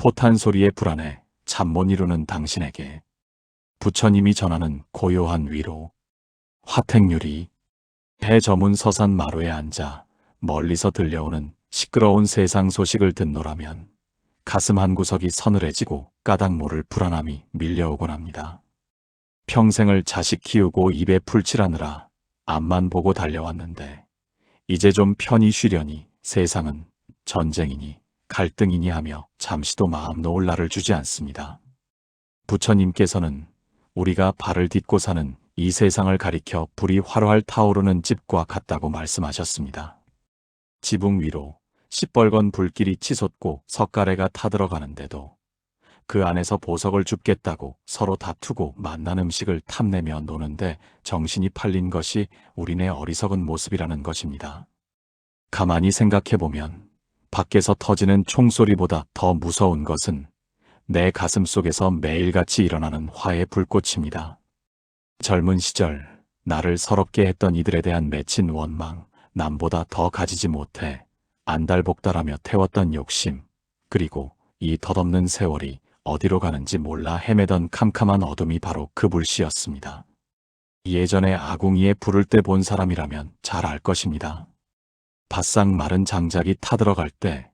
포탄 소리에 불안해 잠 못 이루는 당신에게 부처님이 전하는 고요한 위로. 화택유리. 해 저문 서산 마루에 앉아 멀리서 들려오는 시끄러운 세상 소식을 듣노라면 가슴 한구석이 서늘해지고 까닭 모를 불안함이 밀려오곤 합니다. 평생을 자식 키우고 입에 풀칠하느라 앞만 보고 달려왔는데 이제 좀 편히 쉬려니 세상은 전쟁이니 갈등이니 하며 잠시도 마음 놓을 날을 주지 않습니다. 부처님께서는 우리가 발을 딛고 사는 이 세상을 가리켜 불이 활활 타오르는 집과 같다고 말씀하셨습니다. 지붕 위로 시뻘건 불길이 치솟고 석가래가 타들어가는데도 그 안에서 보석을 줍겠다고 서로 다투고 맛난 음식을 탐내며 노는데 정신이 팔린 것이 우리네 어리석은 모습이라는 것입니다. 가만히 생각해보면 밖에서 터지는 총소리보다 더 무서운 것은 내 가슴 속에서 매일같이 일어나는 화의 불꽃입니다. 젊은 시절 나를 서럽게 했던 이들에 대한 맺힌 원망, 남보다 더 가지지 못해 안달복달하며 태웠던 욕심, 그리고 이 덧없는 세월이 어디로 가는지 몰라 헤매던 캄캄한 어둠이 바로 그 불씨였습니다. 예전에 아궁이에 불을 때 본 사람이라면 잘 알 것입니다. 바싹 마른 장작이 타들어갈 때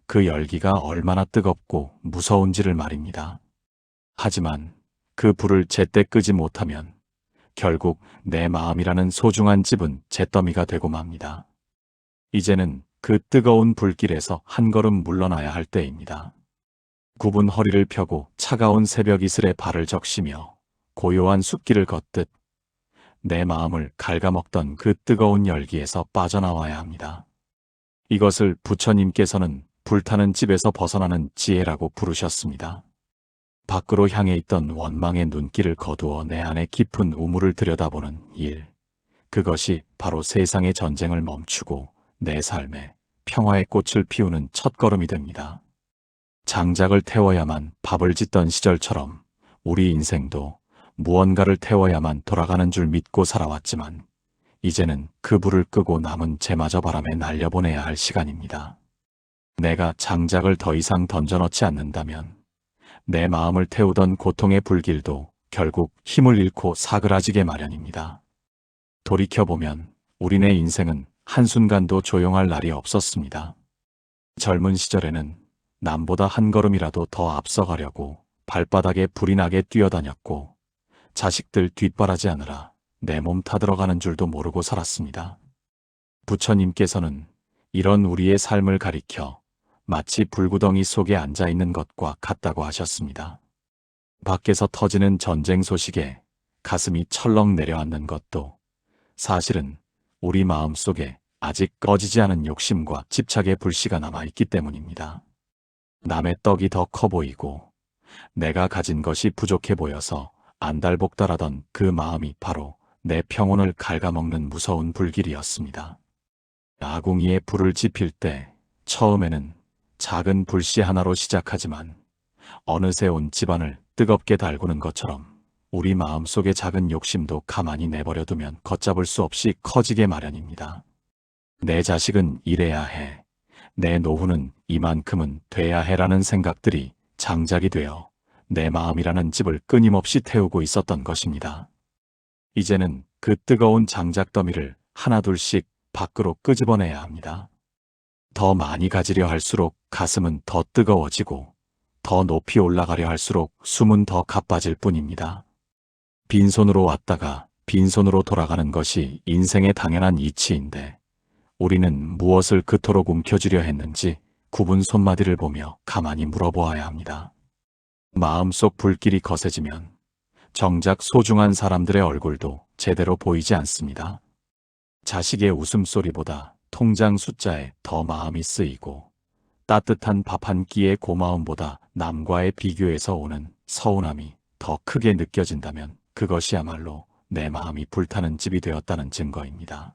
그 열기가 얼마나 뜨겁고 무서운지를 말입니다. 하지만 그 불을 제때 끄지 못하면 결국 내 마음이라는 소중한 집은 잿더미가 되고 맙니다. 이제는 그 뜨거운 불길에서 한 걸음 물러나야 할 때입니다. 굽은 허리를 펴고 차가운 새벽 이슬에 발을 적시며 고요한 숲길을 걷듯 내 마음을 갉아먹던 그 뜨거운 열기에서 빠져나와야 합니다. 이것을 부처님께서는 불타는 집에서 벗어나는 지혜라고 부르셨습니다. 밖으로 향해 있던 원망의 눈길을 거두어 내 안의 깊은 우물을 들여다보는 일. 그것이 바로 세상의 전쟁을 멈추고 내 삶에 평화의 꽃을 피우는 첫걸음이 됩니다. 장작을 태워야만 밥을 짓던 시절처럼 우리 인생도 무언가를 태워야만 돌아가는 줄 믿고 살아왔지만 이제는 그 불을 끄고 남은 재마저 바람에 날려보내야 할 시간입니다. 내가 장작을 더 이상 던져넣지 않는다면 내 마음을 태우던 고통의 불길도 결국 힘을 잃고 사그라지게 마련입니다. 돌이켜보면 우리네 인생은 한순간도 조용할 날이 없었습니다. 젊은 시절에는 남보다 한 걸음이라도 더 앞서가려고 발바닥에 불이 나게 뛰어다녔고 자식들 뒷바라지하느라 내 몸 타들어가는 줄도 모르고 살았습니다. 부처님께서는 이런 우리의 삶을 가리켜 마치 불구덩이 속에 앉아있는 것과 같다고 하셨습니다. 밖에서 터지는 전쟁 소식에 가슴이 철렁 내려앉는 것도 사실은 우리 마음 속에 아직 꺼지지 않은 욕심과 집착의 불씨가 남아있기 때문입니다. 남의 떡이 더 커 보이고 내가 가진 것이 부족해 보여서 안달복달하던 그 마음이 바로 내 평온을 갉아먹는 무서운 불길이었습니다. 아궁이에 불을 지필 때 처음에는 작은 불씨 하나로 시작하지만 어느새 온 집안을 뜨겁게 달구는 것처럼 우리 마음속의 작은 욕심도 가만히 내버려두면 걷잡을 수 없이 커지게 마련입니다. 내 자식은 이래야 해, 내 노후는 이만큼은 돼야 해라는 생각들이 장작이 되어 내 마음이라는 집을 끊임없이 태우고 있었던 것입니다. 이제는 그 뜨거운 장작더미를 하나둘씩 밖으로 끄집어내야 합니다. 더 많이 가지려 할수록 가슴은 더 뜨거워지고 더 높이 올라가려 할수록 숨은 더 가빠질 뿐입니다. 빈손으로 왔다가 빈손으로 돌아가는 것이 인생의 당연한 이치인데 우리는 무엇을 그토록 움켜쥐려 했는지 굽은 손마디를 보며 가만히 물어보아야 합니다. 마음속 불길이 거세지면 정작 소중한 사람들의 얼굴도 제대로 보이지 않습니다. 자식의 웃음소리보다 통장 숫자에 더 마음이 쓰이고 따뜻한 밥 한 끼의 고마움보다 남과의 비교에서 오는 서운함이 더 크게 느껴진다면 그것이야말로 내 마음이 불타는 집이 되었다는 증거입니다.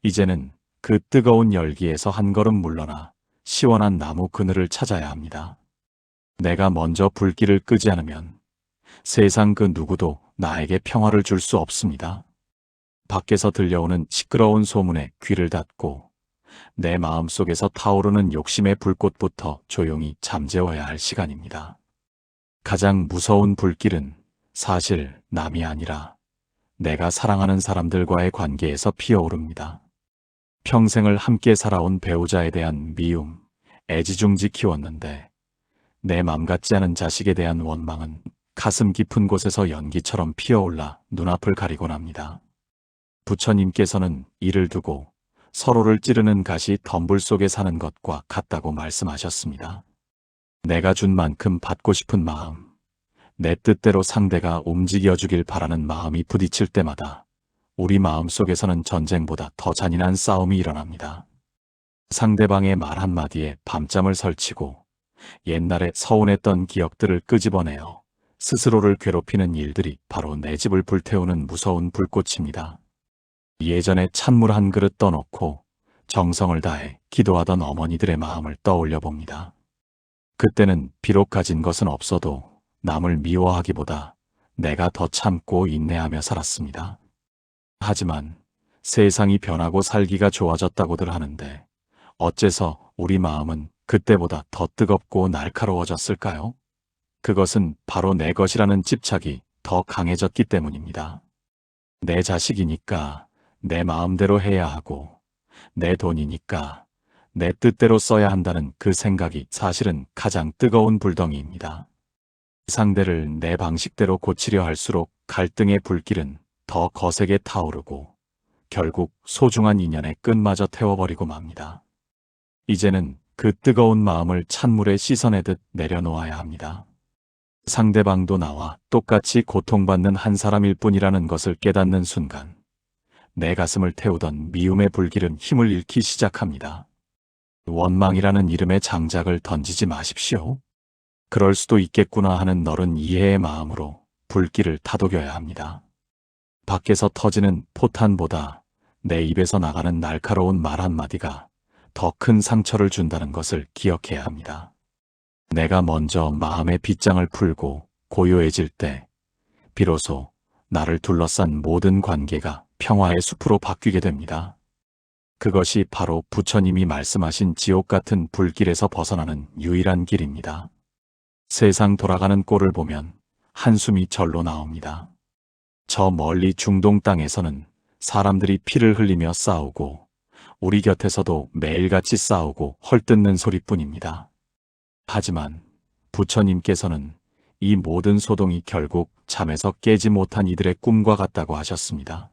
이제는 그 뜨거운 열기에서 한 걸음 물러나 시원한 나무 그늘을 찾아야 합니다. 내가 먼저 불길을 끄지 않으면 세상 그 누구도 나에게 평화를 줄 수 없습니다. 밖에서 들려오는 시끄러운 소문에 귀를 닫고 내 마음속에서 타오르는 욕심의 불꽃부터 조용히 잠재워야 할 시간입니다. 가장 무서운 불길은 사실 남이 아니라 내가 사랑하는 사람들과의 관계에서 피어오릅니다. 평생을 함께 살아온 배우자에 대한 미움, 애지중지 키웠는데 내 맘 같지 않은 자식에 대한 원망은 가슴 깊은 곳에서 연기처럼 피어올라 눈앞을 가리곤 합니다. 부처님께서는 이를 두고 서로를 찌르는 갓이 덤불 속에 사는 것과 같다고 말씀하셨습니다. 내가 준 만큼 받고 싶은 마음, 내 뜻대로 상대가 움직여주길 바라는 마음이 부딪힐 때마다 우리 마음 속에서는 전쟁보다 더 잔인한 싸움이 일어납니다. 상대방의 말 한마디에 밤잠을 설치고 옛날에 서운했던 기억들을 끄집어내어 스스로를 괴롭히는 일들이 바로 내 집을 불태우는 무서운 불꽃입니다. 예전에 찬물 한 그릇 떠놓고 정성을 다해 기도하던 어머니들의 마음을 떠올려 봅니다. 그때는 비록 가진 것은 없어도 남을 미워하기보다 내가 더 참고 인내하며 살았습니다. 하지만 세상이 변하고 살기가 좋아졌다고들 하는데 어째서 우리 마음은 그때보다 더 뜨겁고 날카로워졌을까요? 그것은 바로 내 것이라는 집착이 더 강해졌기 때문입니다. 내 자식이니까 내 마음대로 해야 하고 내 돈이니까 내 뜻대로 써야 한다는 그 생각이 사실은 가장 뜨거운 불덩이입니다. 상대를 내 방식대로 고치려 할수록 갈등의 불길은 더 거세게 타오르고 결국 소중한 인연의 끈마저 태워버리고 맙니다. 이제는 그 뜨거운 마음을 찬물에 씻어내듯 내려놓아야 합니다. 상대방도 나와 똑같이 고통받는 한 사람일 뿐이라는 것을 깨닫는 순간 내 가슴을 태우던 미움의 불길은 힘을 잃기 시작합니다. 원망이라는 이름의 장작을 던지지 마십시오. 그럴 수도 있겠구나 하는 너른 이해의 마음으로 불길을 다독여야 합니다. 밖에서 터지는 포탄보다 내 입에서 나가는 날카로운 말 한마디가 더 큰 상처를 준다는 것을 기억해야 합니다. 내가 먼저 마음의 빗장을 풀고 고요해질 때 비로소 나를 둘러싼 모든 관계가 평화의 숲으로 바뀌게 됩니다. 그것이 바로 부처님이 말씀하신 지옥 같은 불길에서 벗어나는 유일한 길입니다. 세상 돌아가는 꼴을 보면 한숨이 절로 나옵니다. 저 멀리 중동 땅에서는 사람들이 피를 흘리며 싸우고 우리 곁에서도 매일같이 싸우고 헐뜯는 소리뿐입니다. 하지만 부처님께서는 이 모든 소동이 결국 잠에서 깨지 못한 이들의 꿈과 같다고 하셨습니다.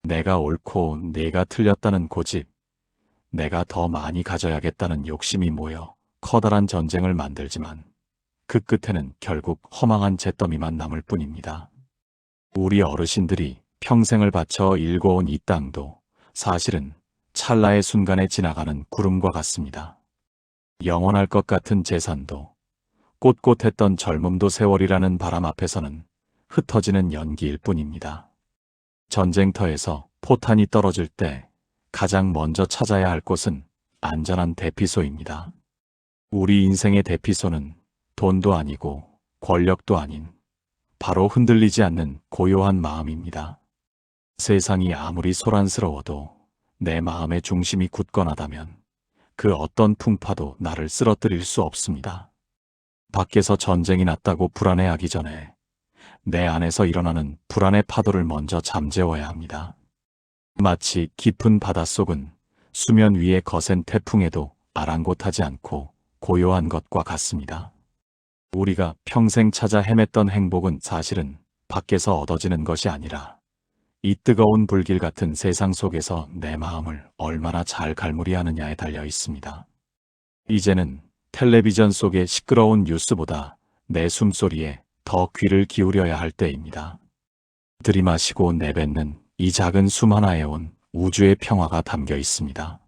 내가 옳고 내가 틀렸다는 고집, 내가 더 많이 가져야겠다는 욕심이 모여 커다란 전쟁을 만들지만 그 끝에는 결국 허망한 잿더미만 남을 뿐입니다. 우리 어르신들이 평생을 바쳐 일궈온 이 땅도 사실은 찰나의 순간에 지나가는 구름과 같습니다. 영원할 것 같은 재산도 꼿꼿했던 젊음도 세월이라는 바람 앞에서는 흩어지는 연기일 뿐입니다. 전쟁터에서 포탄이 떨어질 때 가장 먼저 찾아야 할 곳은 안전한 대피소입니다. 우리 인생의 대피소는 돈도 아니고 권력도 아닌 바로 흔들리지 않는 고요한 마음입니다. 세상이 아무리 소란스러워도 내 마음의 중심이 굳건하다면 그 어떤 풍파도 나를 쓰러뜨릴 수 없습니다. 밖에서 전쟁이 났다고 불안해하기 전에 내 안에서 일어나는 불안의 파도를 먼저 잠재워야 합니다. 마치 깊은 바닷속은 수면 위의 거센 태풍에도 아랑곳하지 않고 고요한 것과 같습니다. 우리가 평생 찾아 헤맸던 행복은 사실은 밖에서 얻어지는 것이 아니라 이 뜨거운 불길 같은 세상 속에서 내 마음을 얼마나 잘 갈무리하느냐에 달려 있습니다. 이제는 텔레비전 속의 시끄러운 뉴스보다 내 숨소리에 더 귀를 기울여야 할 때입니다. 들이마시고 내뱉는 이 작은 숨 하나에 온 우주의 평화가 담겨 있습니다.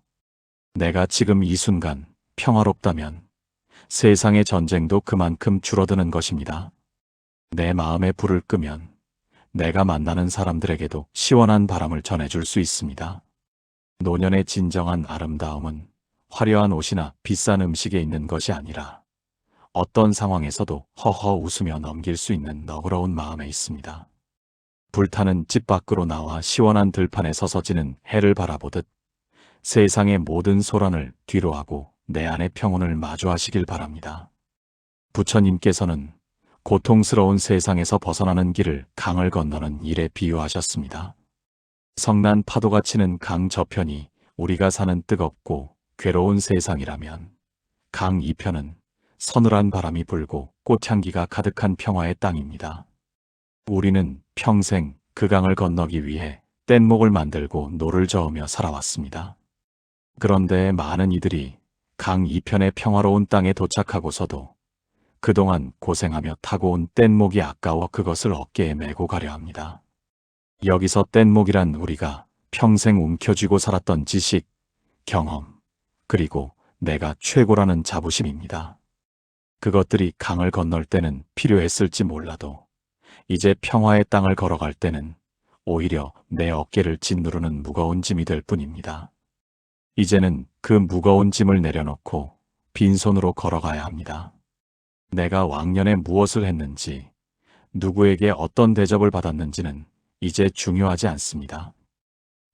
내가 지금 이 순간 평화롭다면 세상의 전쟁도 그만큼 줄어드는 것입니다. 내 마음에 불을 끄면 내가 만나는 사람들에게도 시원한 바람을 전해줄 수 있습니다. 노년의 진정한 아름다움은 화려한 옷이나 비싼 음식에 있는 것이 아니라 어떤 상황에서도 허허 웃으며 넘길 수 있는 너그러운 마음에 있습니다. 불타는 집 밖으로 나와 시원한 들판에 서서 지는 해를 바라보듯 세상의 모든 소란을 뒤로하고 내 안의 평온을 마주하시길 바랍니다. 부처님께서는 고통스러운 세상에서 벗어나는 길을 강을 건너는 일에 비유하셨습니다. 성난 파도가 치는 강 저편이 우리가 사는 뜨겁고 괴로운 세상이라면, 강 이편은 서늘한 바람이 불고 꽃향기가 가득한 평화의 땅입니다. 우리는 평생 그 강을 건너기 위해 뗏목을 만들고 노를 저으며 살아왔습니다. 그런데 많은 이들이 강 이편의 평화로운 땅에 도착하고서도 그동안 고생하며 타고 온 뗏목이 아까워 그것을 어깨에 메고 가려 합니다. 여기서 뗏목이란 우리가 평생 움켜쥐고 살았던 지식, 경험, 그리고 내가 최고라는 자부심입니다. 그것들이 강을 건널 때는 필요했을지 몰라도 이제 평화의 땅을 걸어갈 때는 오히려 내 어깨를 짓누르는 무거운 짐이 될 뿐입니다. 이제는 그 무거운 짐을 내려놓고 빈손으로 걸어가야 합니다. 내가 왕년에 무엇을 했는지, 누구에게 어떤 대접을 받았는지는 이제 중요하지 않습니다.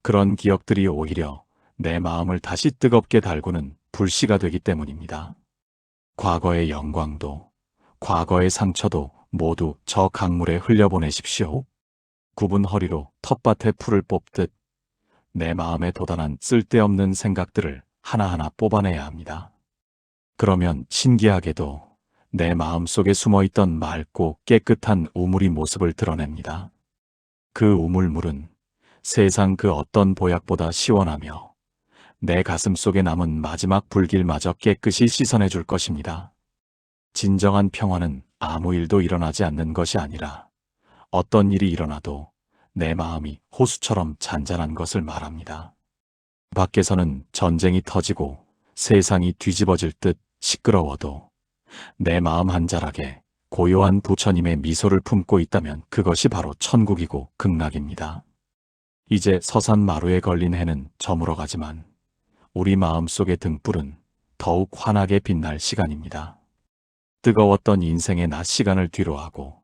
그런 기억들이 오히려 내 마음을 다시 뜨겁게 달구는 불씨가 되기 때문입니다. 과거의 영광도, 과거의 상처도 모두 저 강물에 흘려보내십시오. 굽은 허리로 텃밭에 풀을 뽑듯 내 마음에 돋아난 쓸데없는 생각들을 하나하나 뽑아내야 합니다. 그러면 신기하게도 내 마음속에 숨어있던 맑고 깨끗한 우물이 모습을 드러냅니다. 그 우물물은 세상 그 어떤 보약보다 시원하며 내 가슴 속에 남은 마지막 불길마저 깨끗이 씻어내 줄 것입니다. 진정한 평화는 아무 일도 일어나지 않는 것이 아니라 어떤 일이 일어나도 내 마음이 호수처럼 잔잔한 것을 말합니다. 밖에서는 전쟁이 터지고 세상이 뒤집어질 듯 시끄러워도 내 마음 한자락에 고요한 부처님의 미소를 품고 있다면 그것이 바로 천국이고 극락입니다. 이제 서산마루에 걸린 해는 저물어가지만 우리 마음속의 등불은 더욱 환하게 빛날 시간입니다. 뜨거웠던 인생의 낮 시간을 뒤로하고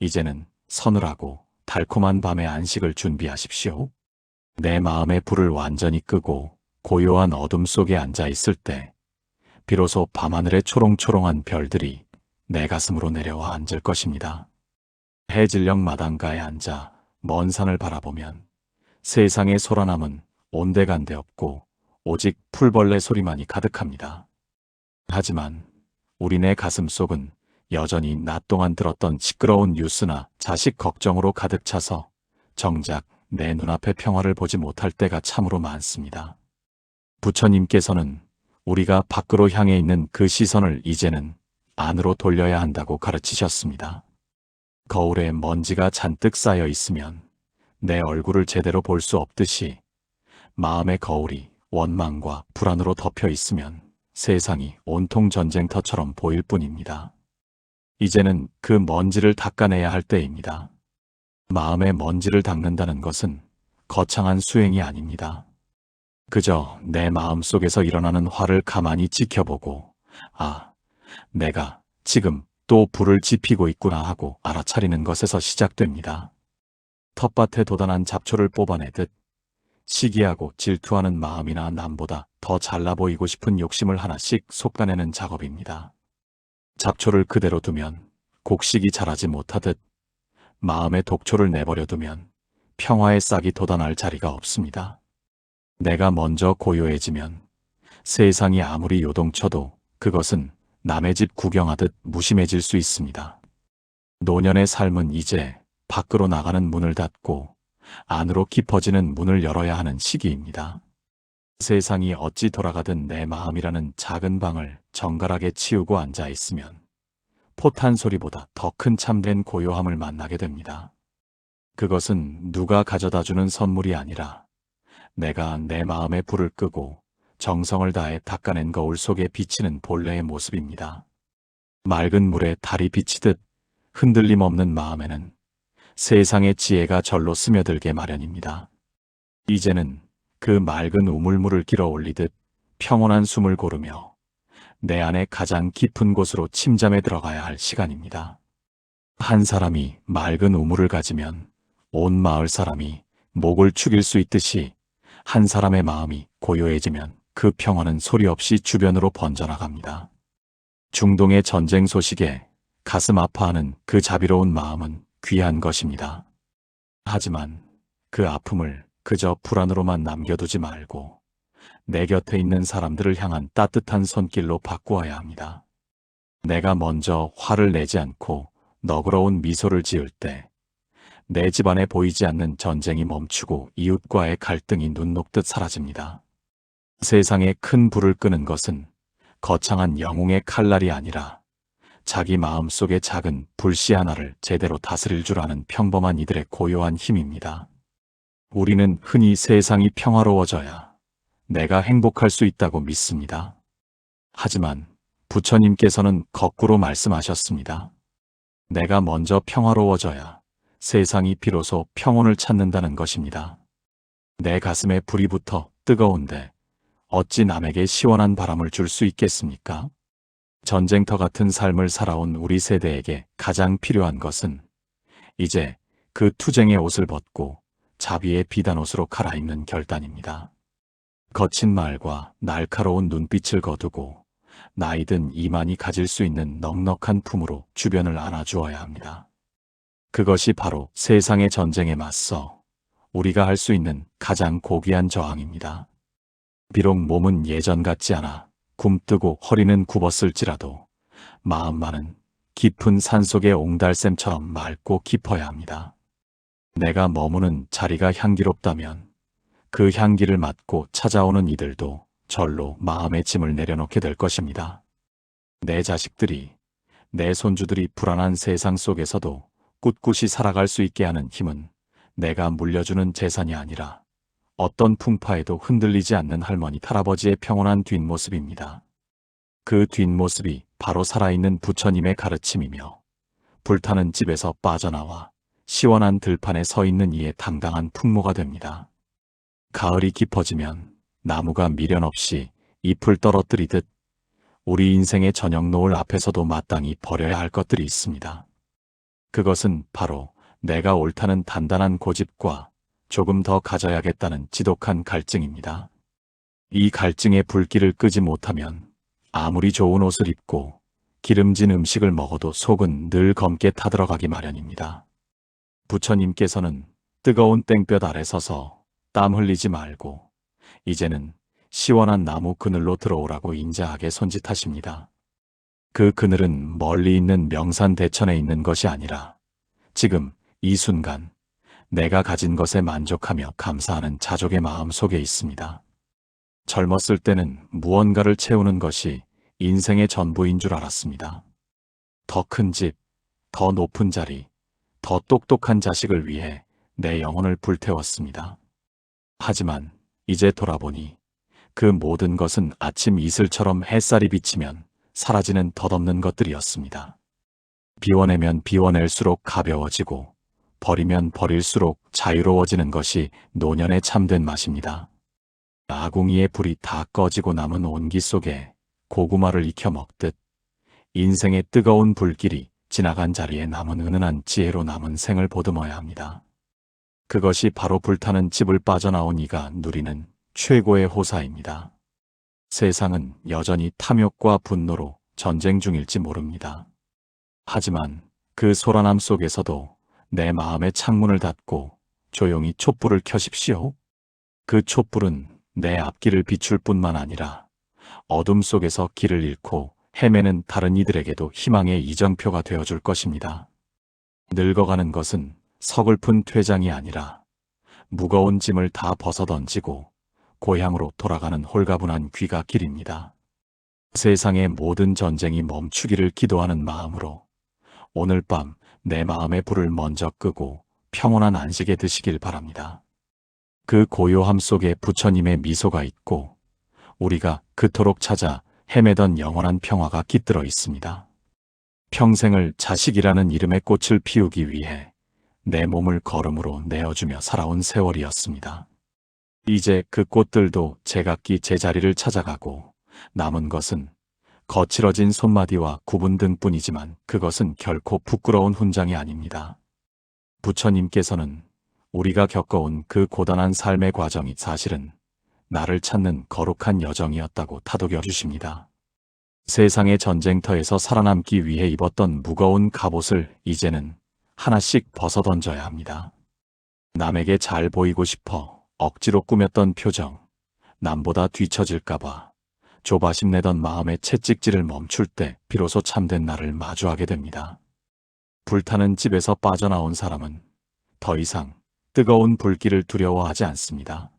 이제는 서늘하고 달콤한 밤의 안식을 준비하십시오. 내 마음의 불을 완전히 끄고 고요한 어둠 속에 앉아 있을 때 비로소 밤하늘의 초롱초롱한 별들이 내 가슴으로 내려와 앉을 것입니다. 해질녘 마당가에 앉아 먼 산을 바라보면 세상의 소란함은 온데간데 없고 오직 풀벌레 소리만이 가득합니다. 하지만 우리네 가슴 속은 여전히 낮 동안 들었던 시끄러운 뉴스나 자식 걱정으로 가득 차서 정작 내 눈앞의 평화를 보지 못할 때가 참으로 많습니다. 부처님께서는 우리가 밖으로 향해 있는 그 시선을 이제는 안으로 돌려야 한다고 가르치셨습니다. 거울에 먼지가 잔뜩 쌓여 있으면 내 얼굴을 제대로 볼 수 없듯이 마음의 거울이 원망과 불안으로 덮여 있으면 세상이 온통 전쟁터처럼 보일 뿐입니다. 이제는 그 먼지를 닦아내야 할 때입니다. 마음의 먼지를 닦는다는 것은 거창한 수행이 아닙니다. 그저 내 마음 속에서 일어나는 화를 가만히 지켜보고 내가 지금 또 불을 지피고 있구나 하고 알아차리는 것에서 시작됩니다. 텃밭에 돋아난 잡초를 뽑아내듯 시기하고 질투하는 마음이나 남보다 더 잘나 보이고 싶은 욕심을 하나씩 솎아내는 작업입니다. 잡초를 그대로 두면 곡식이 자라지 못하듯 마음의 독초를 내버려 두면 평화의 싹이 돋아날 자리가 없습니다. 내가 먼저 고요해지면 세상이 아무리 요동쳐도 그것은 남의 집 구경하듯 무심해질 수 있습니다. 노년의 삶은 이제 밖으로 나가는 문을 닫고 안으로 깊어지는 문을 열어야 하는 시기입니다. 세상이 어찌 돌아가든 내 마음이라는 작은 방을 정갈하게 치우고 앉아 있으면 포탄 소리보다 더 큰 참된 고요함을 만나게 됩니다. 그것은 누가 가져다주는 선물이 아니라 내가 내 마음의 불을 끄고 정성을 다해 닦아낸 거울 속에 비치는 본래의 모습입니다. 맑은 물에 달이 비치듯 흔들림 없는 마음에는 세상의 지혜가 절로 스며들게 마련입니다. 이제는 그 맑은 우물물을 길어 올리듯 평온한 숨을 고르며 내 안의 가장 깊은 곳으로 침잠에 들어가야 할 시간입니다. 한 사람이 맑은 우물을 가지면 온 마을 사람이 목을 축일 수 있듯이 한 사람의 마음이 고요해지면 그 평화는 소리 없이 주변으로 번져나갑니다. 중동의 전쟁 소식에 가슴 아파하는 그 자비로운 마음은 귀한 것입니다. 하지만 그 아픔을 그저 불안으로만 남겨두지 말고 내 곁에 있는 사람들을 향한 따뜻한 손길로 바꾸어야 합니다. 내가 먼저 화를 내지 않고 너그러운 미소를 지을 때 내 집안에 보이지 않는 전쟁이 멈추고 이웃과의 갈등이 눈 녹듯 사라집니다. 세상에 큰 불을 끄는 것은 거창한 영웅의 칼날이 아니라 자기 마음속의 작은 불씨 하나를 제대로 다스릴 줄 아는 평범한 이들의 고요한 힘입니다. 우리는 흔히 세상이 평화로워져야 내가 행복할 수 있다고 믿습니다. 하지만 부처님께서는 거꾸로 말씀하셨습니다. 내가 먼저 평화로워져야 세상이 비로소 평온을 찾는다는 것입니다. 내 가슴에 불이 붙어 뜨거운데 어찌 남에게 시원한 바람을 줄 수 있겠습니까? 전쟁터 같은 삶을 살아온 우리 세대에게 가장 필요한 것은 이제 그 투쟁의 옷을 벗고 자비의 비단옷으로 갈아입는 결단입니다. 거친 말과 날카로운 눈빛을 거두고 나이든 이만이 가질 수 있는 넉넉한 품으로 주변을 안아주어야 합니다. 그것이 바로 세상의 전쟁에 맞서 우리가 할 수 있는 가장 고귀한 저항입니다. 비록 몸은 예전 같지 않아 굼뜨고 허리는 굽었을지라도 마음만은 깊은 산속의 옹달샘처럼 맑고 깊어야 합니다. 내가 머무는 자리가 향기롭다면 그 향기를 맡고 찾아오는 이들도 절로 마음의 짐을 내려놓게 될 것입니다. 내 자식들이, 내 손주들이 불안한 세상 속에서도 꿋꿋이 살아갈 수 있게 하는 힘은 내가 물려주는 재산이 아니라 어떤 풍파에도 흔들리지 않는 할머니, 할아버지의 평온한 뒷모습입니다. 그 뒷모습이 바로 살아있는 부처님의 가르침이며 불타는 집에서 빠져나와 시원한 들판에 서 있는 이의 당당한 풍모가 됩니다. 가을이 깊어지면 나무가 미련 없이 잎을 떨어뜨리듯 우리 인생의 저녁 노을 앞에서도 마땅히 버려야 할 것들이 있습니다. 그것은 바로 내가 옳다는 단단한 고집과 조금 더 가져야겠다는 지독한 갈증입니다. 이 갈증의 불길을 끄지 못하면 아무리 좋은 옷을 입고 기름진 음식을 먹어도 속은 늘 검게 타들어가기 마련입니다. 부처님께서는 뜨거운 땡볕 아래 서서 땀 흘리지 말고 이제는 시원한 나무 그늘로 들어오라고 인자하게 손짓하십니다. 그 그늘은 멀리 있는 명산 대천에 있는 것이 아니라 지금 이 순간 내가 가진 것에 만족하며 감사하는 자족의 마음 속에 있습니다. 젊었을 때는 무언가를 채우는 것이 인생의 전부인 줄 알았습니다. 더 큰 집, 더 높은 자리, 더 똑똑한 자식을 위해 내 영혼을 불태웠습니다. 하지만 이제 돌아보니 그 모든 것은 아침 이슬처럼 햇살이 비치면 사라지는 덧없는 것들이었습니다. 비워내면 비워낼수록 가벼워지고 버리면 버릴수록 자유로워지는 것이 노년의 참된 맛입니다. 아궁이의 불이 다 꺼지고 남은 온기 속에 고구마를 익혀 먹듯 인생의 뜨거운 불길이 지나간 자리에 남은 은은한 지혜로 남은 생을 보듬어야 합니다. 그것이 바로 불타는 집을 빠져나온 이가 누리는 최고의 호사입니다. 세상은 여전히 탐욕과 분노로 전쟁 중일지 모릅니다. 하지만 그 소란함 속에서도 내 마음의 창문을 닫고 조용히 촛불을 켜십시오. 그 촛불은 내 앞길을 비출 뿐만 아니라 어둠 속에서 길을 잃고 헤매는 다른 이들에게도 희망의 이정표가 되어줄 것입니다. 늙어가는 것은 서글픈 퇴장이 아니라 무거운 짐을 다 벗어던지고 고향으로 돌아가는 홀가분한 귀갓길입니다. 세상의 모든 전쟁이 멈추기를 기도하는 마음으로 오늘 밤 내 마음의 불을 먼저 끄고 평온한 안식에 드시길 바랍니다. 그 고요함 속에 부처님의 미소가 있고 우리가 그토록 찾아 헤매던 영원한 평화가 깃들어 있습니다. 평생을 자식이라는 이름의 꽃을 피우기 위해 내 몸을 걸음으로 내어주며 살아온 세월이었습니다. 이제 그 꽃들도 제각기 제자리를 찾아가고 남은 것은 거칠어진 손마디와 구분 등뿐이지만 그것은 결코 부끄러운 훈장이 아닙니다. 부처님께서는 우리가 겪어온 그 고단한 삶의 과정이 사실은 나를 찾는 거룩한 여정이었다고 다독여 주십니다. 세상의 전쟁터에서 살아남기 위해 입었던 무거운 갑옷을 이제는 하나씩 벗어던져야 합니다. 남에게 잘 보이고 싶어 억지로 꾸몄던 표정, 남보다 뒤처질까봐 조바심 내던 마음의 채찍질을 멈출 때 비로소 참된 나를 마주하게 됩니다. 불타는 집에서 빠져나온 사람은 더 이상 뜨거운 불길을 두려워하지 않습니다.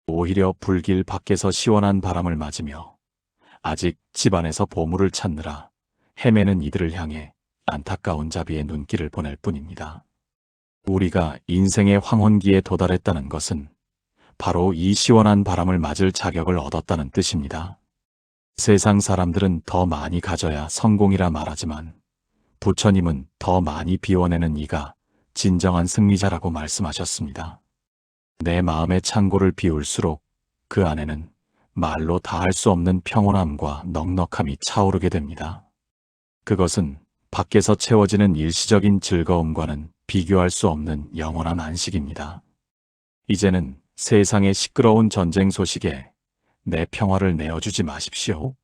오히려 불길 밖에서 시원한 바람을 맞으며 아직 집안에서 보물을 찾느라 헤매는 이들을 향해 안타까운 자비의 눈길을 보낼 뿐입니다. 우리가 인생의 황혼기에 도달했다는 것은 바로 이 시원한 바람을 맞을 자격을 얻었다는 뜻입니다. 세상 사람들은 더 많이 가져야 성공이라 말하지만 부처님은 더 많이 비워내는 이가 진정한 승리자라고 말씀하셨습니다. 내 마음의 창고를 비울수록 그 안에는 말로 다할 수 없는 평온함과 넉넉함이 차오르게 됩니다. 그것은 밖에서 채워지는 일시적인 즐거움과는 비교할 수 없는 영원한 안식입니다. 이제는 세상의 시끄러운 전쟁 소식에 내 평화를 내어주지 마십시오.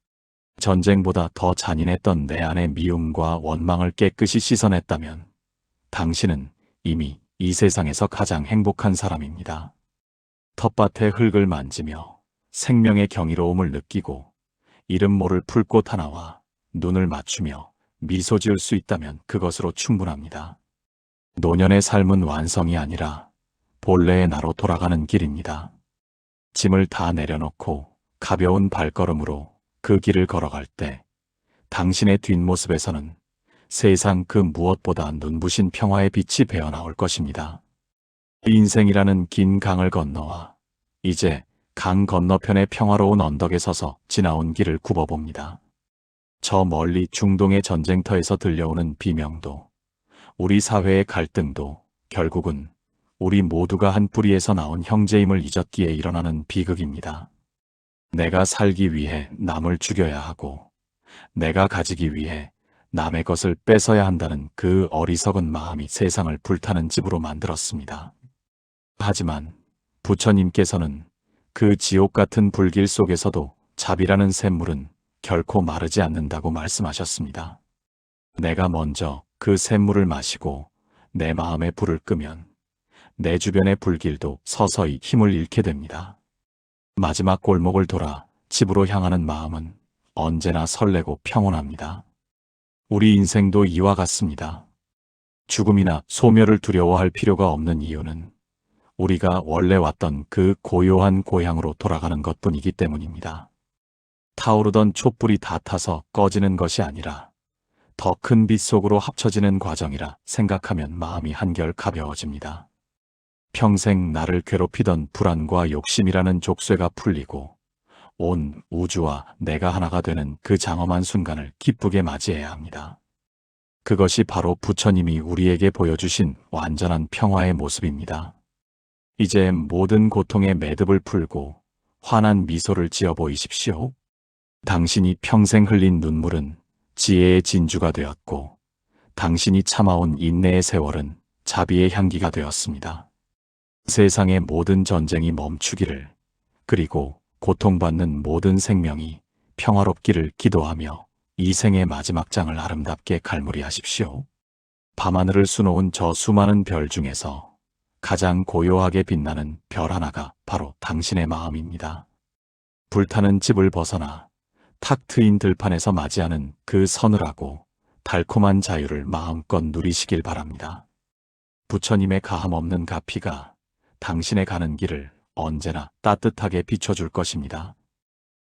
전쟁보다 더 잔인했던 내 안의 미움과 원망을 깨끗이 씻어냈다면 당신은 이미 이 세상에서 가장 행복한 사람입니다. 텃밭의 흙을 만지며 생명의 경이로움을 느끼고 이름 모를 풀꽃 하나와 눈을 맞추며 미소 지을 수 있다면 그것으로 충분합니다. 노년의 삶은 완성이 아니라 본래의 나로 돌아가는 길입니다. 짐을 다 내려놓고 가벼운 발걸음으로 그 길을 걸어갈 때 당신의 뒷모습에서는 세상 그 무엇보다 눈부신 평화의 빛이 배어나올 것입니다. 인생이라는 긴 강을 건너와 이제 강 건너편의 평화로운 언덕에 서서 지나온 길을 굽어봅니다. 저 멀리 중동의 전쟁터에서 들려오는 비명도, 우리 사회의 갈등도 결국은 우리 모두가 한 뿌리에서 나온 형제임을 잊었기에 일어나는 비극입니다. 내가 살기 위해 남을 죽여야 하고 내가 가지기 위해 남의 것을 뺏어야 한다는 그 어리석은 마음이 세상을 불타는 집으로 만들었습니다. 하지만 부처님께서는 그 지옥 같은 불길 속에서도 자비라는 샘물은 결코 마르지 않는다고 말씀하셨습니다. 내가 먼저 그 샘물을 마시고 내 마음에 불을 끄면 내 주변의 불길도 서서히 힘을 잃게 됩니다. 마지막 골목을 돌아 집으로 향하는 마음은 언제나 설레고 평온합니다. 우리 인생도 이와 같습니다. 죽음이나 소멸을 두려워할 필요가 없는 이유는 우리가 원래 왔던 그 고요한 고향으로 돌아가는 것뿐이기 때문입니다. 타오르던 촛불이 다 타서 꺼지는 것이 아니라 더 큰 빛 속으로 합쳐지는 과정이라 생각하면 마음이 한결 가벼워집니다. 평생 나를 괴롭히던 불안과 욕심이라는 족쇄가 풀리고 온 우주와 내가 하나가 되는 그 장엄한 순간을 기쁘게 맞이해야 합니다. 그것이 바로 부처님이 우리에게 보여주신 완전한 평화의 모습입니다. 이제 모든 고통의 매듭을 풀고 환한 미소를 지어 보이십시오. 당신이 평생 흘린 눈물은 지혜의 진주가 되었고 당신이 참아온 인내의 세월은 자비의 향기가 되었습니다. 세상의 모든 전쟁이 멈추기를, 그리고 고통받는 모든 생명이 평화롭기를 기도하며 이 생의 마지막 장을 아름답게 갈무리하십시오. 밤하늘을 수놓은 저 수많은 별 중에서 가장 고요하게 빛나는 별 하나가 바로 당신의 마음입니다. 불타는 집을 벗어나 탁 트인 들판에서 맞이하는 그 서늘하고 달콤한 자유를 마음껏 누리시길 바랍니다. 부처님의 가함없는 가피가 당신의 가는 길을 언제나 따뜻하게 비춰줄 것입니다.